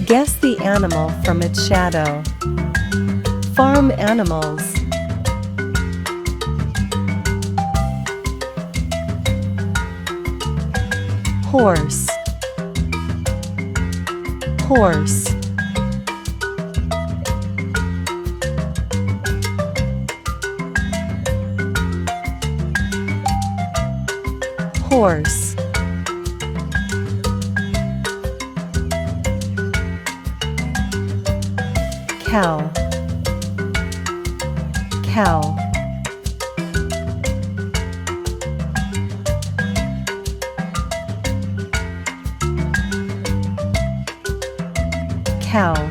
Guess the animal from its shadow. Farm animals. Horse. Horse. Horse. Cow. Cow. Cow.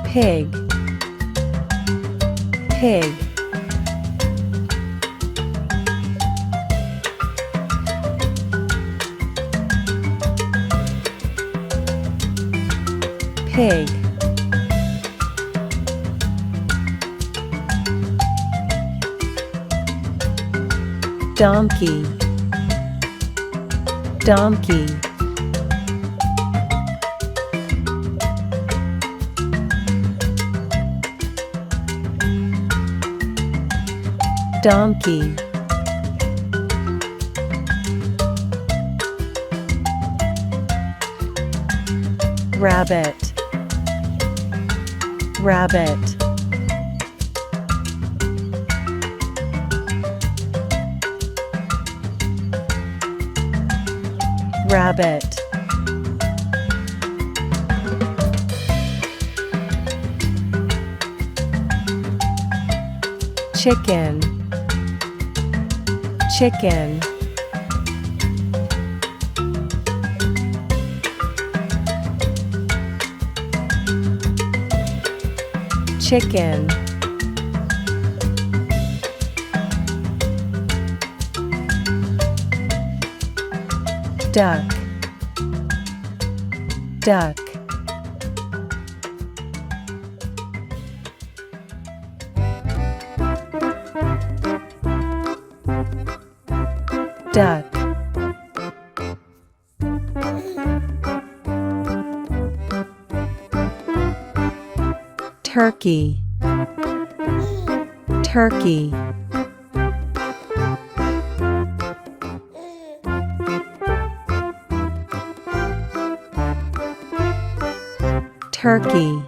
Pig. Pig. Pig. Donkey. Donkey. Donkey. Rabbit. Rabbit. Rabbit. Chicken. Chicken. Chicken. Duck. Duck. Duck. Turkey. Turkey. Turkey.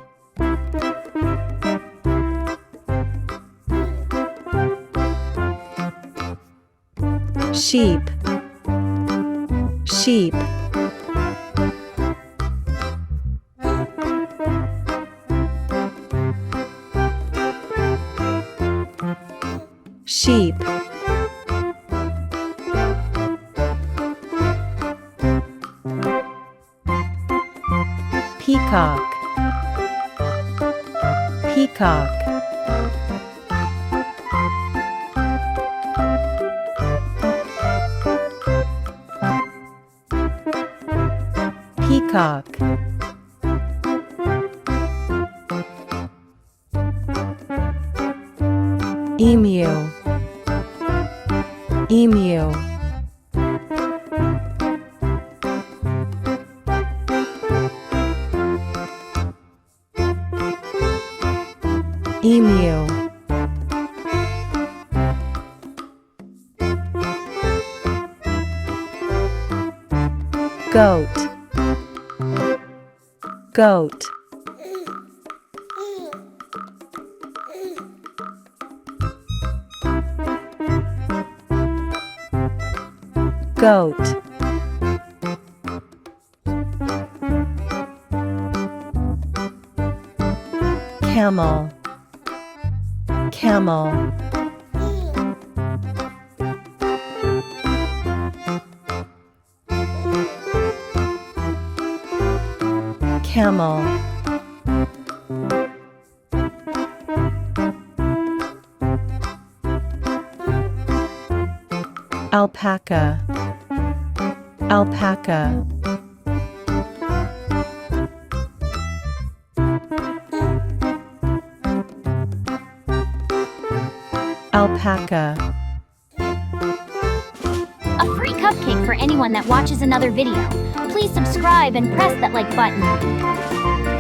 Sheep. Sheep. Sheep. Peacock. Peacock. Peacock. Emu. Emu. Emu. Goat. Goat. Goat. Camel. Camel. Camel. Alpaca. Alpaca. Alpaca. cupcake for anyone that watches another video. Please subscribe and press that like button.